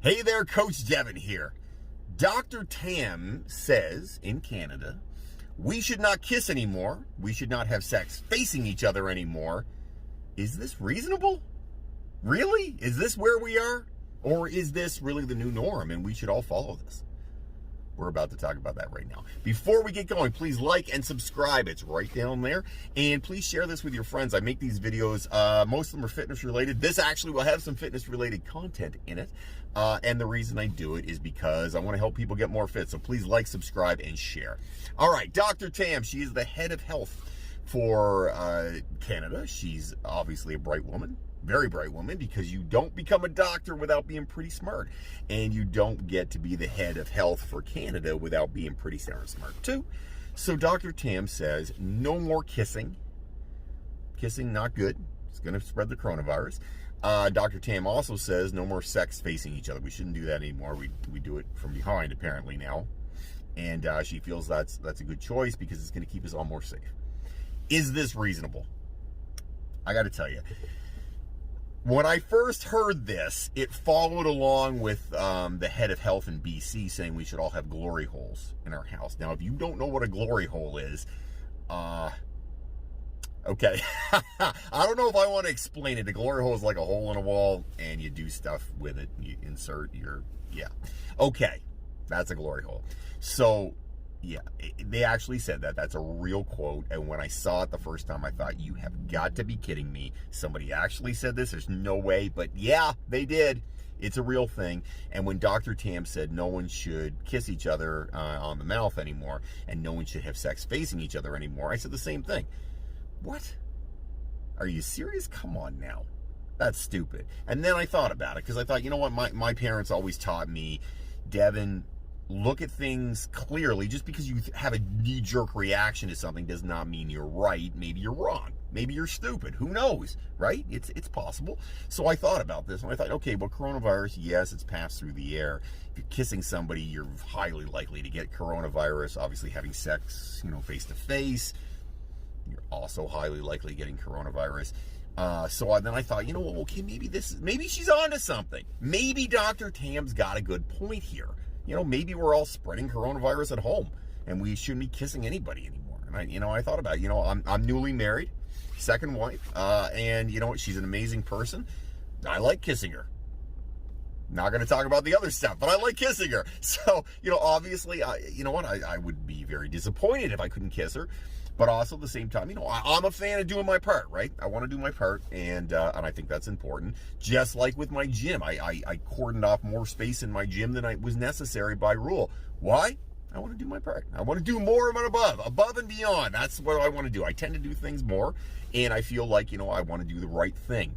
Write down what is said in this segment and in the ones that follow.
Hey there, Coach Devin here. Dr. Tam says in Canada, we should not kiss anymore. We should not have sex facing each other anymore. Is this reasonable? Really? Is this where we are? Or is this really the new norm and we should all follow this? We're about to talk about that right now. Before we get going, please like and subscribe. It's right down there. And please share this with your friends. I make these videos. Most of them are fitness related. This actually will have some fitness related content in it. And the reason I do it is because I want to help people get more fit. So please like, subscribe, and share. All right, Dr. Tam, she is the head of health for Canada. She's obviously a bright woman. Very bright woman, because you don't become a doctor without being pretty smart, and you don't get to be the head of health for Canada without being pretty smart too. So Dr. Tam says no more kissing. Kissing, not good. It's going to spread the coronavirus. Dr. Tam also says no more sex facing each other. We shouldn't do that anymore. We do it from behind apparently now, and she feels that's a good choice because it's going to keep us all more safe. Is this reasonable? I got to tell you. When I first heard this, it followed along with the head of health in BC saying we should all have glory holes in our house. Now, if you don't know what a glory hole is, okay. I don't know if I want to explain it. A glory hole is like a hole in a wall, and you do stuff with it. You insert your, yeah. Okay, that's a glory hole. So, yeah, they actually said that. That's a real quote. And when I saw it the first time, I thought, you have got to be kidding me. Somebody actually said this. There's no way. But yeah, they did. It's a real thing. And when Dr. Tam said no one should kiss each other on the mouth anymore, and no one should have sex facing each other anymore, I said the same thing. What? Are you serious? Come on now. That's stupid. And then I thought about it, because I thought, you know what? My parents always taught me, Devin, look at things clearly. Just because you have a knee-jerk reaction to something does not mean you're right. Maybe you're wrong. Maybe you're stupid. Who knows, right? It's possible. So I thought about this, and I thought, okay, well, coronavirus, yes, it's passed through the air. If you're kissing somebody, you're highly likely to get coronavirus. Obviously, having sex, face-to-face, you're also highly likely getting coronavirus. So then I thought, okay, maybe she's onto something. Maybe Dr. Tam's got a good point here. Maybe we're all spreading coronavirus at home, and we shouldn't be kissing anybody anymore. And I thought about it. I'm newly married, second wife, and she's an amazing person. I like kissing her. Not going to talk about the other stuff, but I like kissing her. So, obviously, I would be very disappointed if I couldn't kiss her. But also at the same time, I'm a fan of doing my part, right? I want to do my part, and I think that's important. Just like with my gym, I cordoned off more space in my gym than was necessary by rule. Why? I want to do my part. I want to do more and above and beyond. That's what I want to do. I tend to do things more, and I feel like, I want to do the right thing.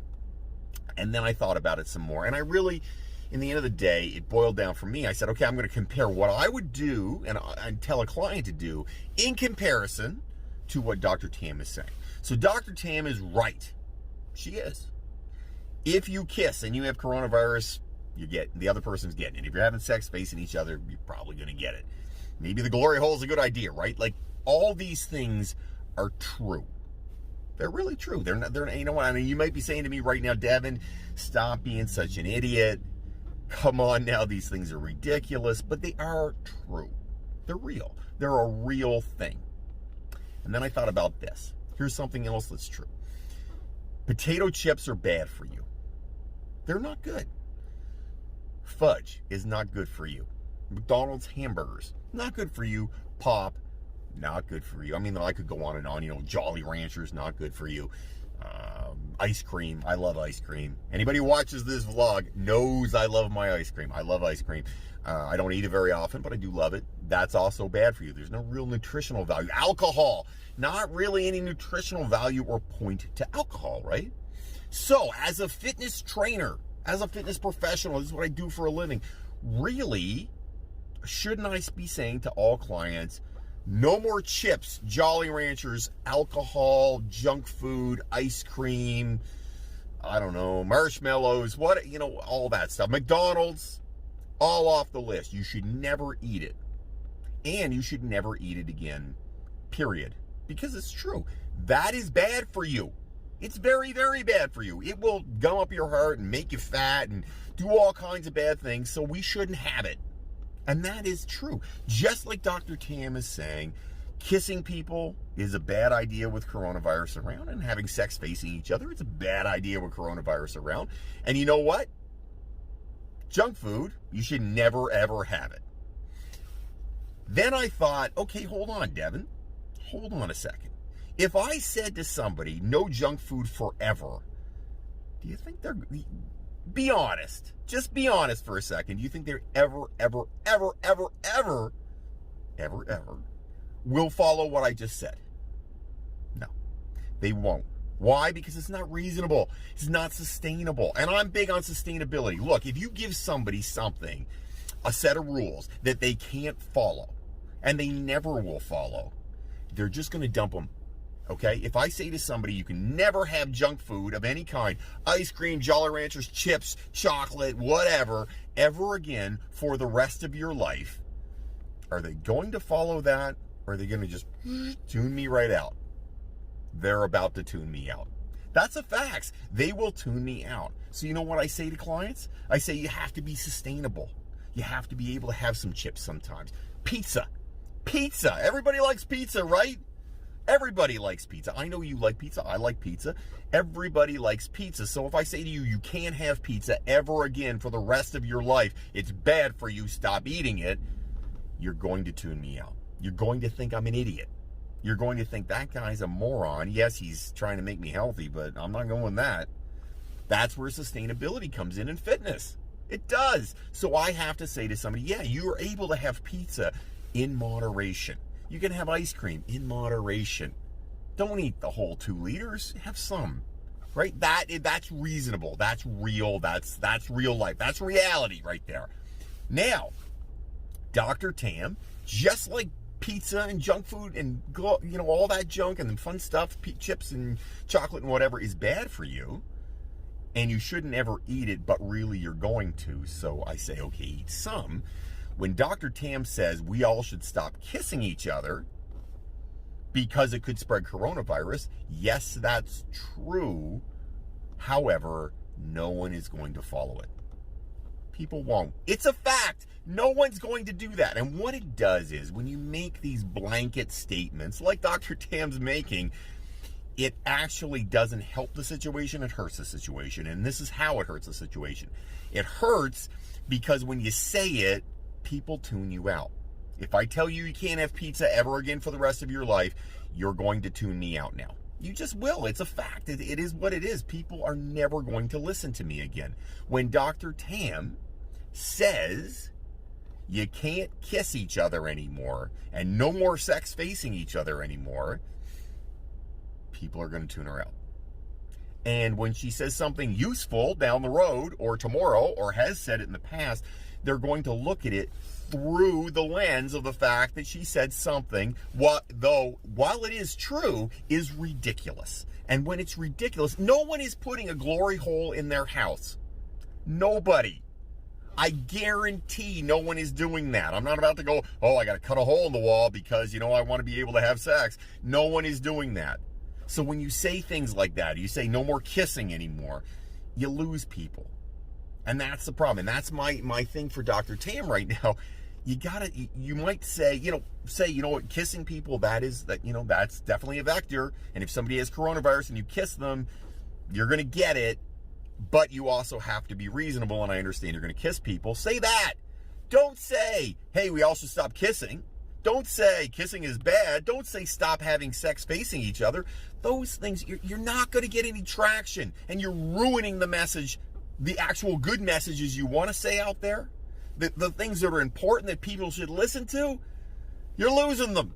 And then I thought about it some more, and I really, in the end of the day, it boiled down for me. I said, okay, I'm going to compare what I would do and tell a client to do in comparison to what Dr. Tam is saying. So Dr. Tam is right. She is. If you kiss and you have coronavirus, the other person's getting it. If you're having sex facing each other, you're probably going to get it. Maybe the glory hole is a good idea, right? Like, all these things are true. They're really true. They're not, you might be saying to me right now, Devin, stop being such an idiot. Come on now, these things are ridiculous, but they are true. They're real. They're a real thing. And then I thought about this. Here's something else that's true. Potato chips are bad for you. They're not good. Fudge is not good for you. McDonald's hamburgers, not good for you. Pop, not good for you. I mean, I could go on and on. Jolly Ranchers, not good for you. Ice cream. I love ice cream. Anybody who watches this vlog knows I love my ice cream. I love ice cream. I don't eat it very often, but I do love it. That's also bad for you. There's no real nutritional value. Alcohol, not really any nutritional value or point to alcohol, right? So, as a fitness trainer, as a fitness professional, this is what I do for a living. Really, shouldn't I be saying to all clients, no more chips, Jolly Ranchers, alcohol, junk food, ice cream, I don't know, marshmallows, all that stuff. McDonald's, all off the list. You should never eat it. And you should never eat it again, period. Because it's true. That is bad for you. It's very, very bad for you. It will gum up your heart and make you fat and do all kinds of bad things, so we shouldn't have it. And that is true. Just like Dr. Tam is saying, kissing people is a bad idea with coronavirus around, and having sex facing each other, it's a bad idea with coronavirus around. And you know what? Junk food, you should never, ever have it. Then I thought, okay, hold on, Devin. Hold on a second. If I said to somebody, no junk food forever, do you think they're, be honest, just be honest for a second, do you think they're ever will follow what I just said? No, they won't. Why? Because it's not reasonable. It's not sustainable. And I'm big on sustainability. Look, if you give somebody something, a set of rules that they can't follow, and they never will follow, they're just going to dump them. Okay? If I say to somebody, you can never have junk food of any kind, ice cream, Jolly Ranchers, chips, chocolate, whatever, ever again for the rest of your life, are they going to follow that, or are they going to just tune me right out? They're about to tune me out. That's a fact. They will tune me out. So you know what I say to clients? I say you have to be sustainable. You have to be able to have some chips sometimes. Pizza. Pizza. Everybody likes pizza, right? Everybody likes pizza. I know you like pizza. I like pizza. Everybody likes pizza. So if I say to you, you can't have pizza ever again for the rest of your life, it's bad for you, stop eating it, you're going to tune me out. You're going to think I'm an idiot. You're going to think that guy's a moron. Yes, he's trying to make me healthy, but I'm not going that. That's where sustainability comes in fitness. It does. So I have to say to somebody, yeah, you're able to have pizza in moderation. You can have ice cream in moderation. Don't eat the whole 2 liters. Have some, right? That's reasonable. That's real. That's real life. That's reality right there. Now, Dr. Tam, just like pizza and junk food and all that junk and the fun stuff, chips and chocolate and whatever is bad for you, and you shouldn't ever eat it, but really you're going to. So I say, okay, eat some. When Dr. Tam says we all should stop kissing each other because it could spread coronavirus, yes, that's true. However, no one is going to follow it. People won't. It's a fact. No one's going to do that. And what it does is when you make these blanket statements like Dr. Tam's making, it actually doesn't help the situation. It hurts the situation. And this is how it hurts the situation. It hurts because when you say it, people tune you out. If I tell you you can't have pizza ever again for the rest of your life, you're going to tune me out now. You just will. It's a fact. It is what it is. People are never going to listen to me again. When Dr. Tam says you can't kiss each other anymore and no more sex facing each other anymore, people are going to tune her out. And when she says something useful down the road or tomorrow or has said it in the past, they're going to look at it through the lens of the fact that she said something, while it is true, is ridiculous. And when it's ridiculous, no one is putting a glory hole in their house. Nobody. I guarantee no one is doing that. I'm not about to go, I got to cut a hole in the wall because, I want to be able to have sex. No one is doing that. So when you say things like that, you say no more kissing anymore, you lose people. And that's the problem. And that's my thing for Dr. Tam right now. You might say, what, kissing people, that's definitely a vector. And if somebody has coronavirus and you kiss them, you're going to get it. But you also have to be reasonable, and I understand you're going to kiss people. Say that. Don't say, hey, we all should stop kissing. Don't say kissing is bad. Don't say stop having sex facing each other. Those things, you're not going to get any traction, and you're ruining the message, the actual good messages you want to say out there, the things that are important that people should listen to, you're losing them.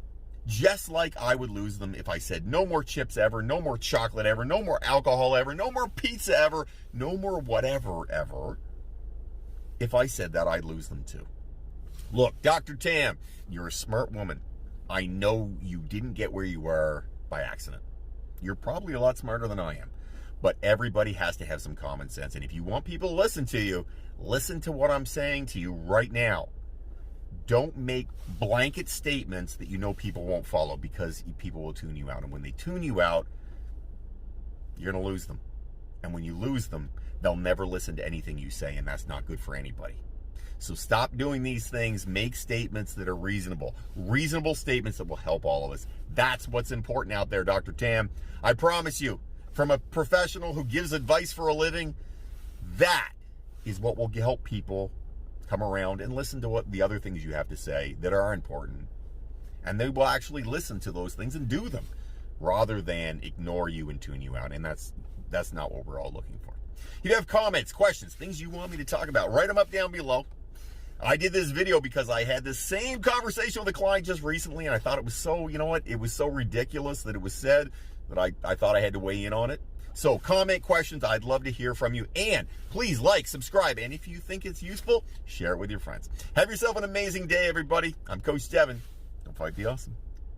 Just like I would lose them if I said no more chips ever, no more chocolate ever, no more alcohol ever, no more pizza ever, no more whatever ever. If I said that, I'd lose them too. Look, Dr. Tam, you're a smart woman. I know you didn't get where you were by accident. You're probably a lot smarter than I am. But everybody has to have some common sense. And if you want people to listen to you, listen to what I'm saying to you right now. Don't make blanket statements that people won't follow, because people will tune you out. And when they tune you out, you're going to lose them. And when you lose them, they'll never listen to anything you say, and that's not good for anybody. So stop doing these things. Make statements that are reasonable. Reasonable statements that will help all of us. That's what's important out there, Dr. Tam. I promise you, from a professional who gives advice for a living, that is what will help people come around and listen to what the other things you have to say that are important. And they will actually listen to those things and do them rather than ignore you and tune you out. And that's not what we're all looking for. If you have comments, questions, things you want me to talk about, write them up down below. I did this video because I had the same conversation with a client just recently, and I thought it was so, you know what, it was so ridiculous that it was said that I thought I had to weigh in on it. So comment, questions, I'd love to hear from you. And please like, subscribe, and if you think it's useful, share it with your friends. Have yourself an amazing day, everybody. I'm Coach Devin. Don't fight the awesome.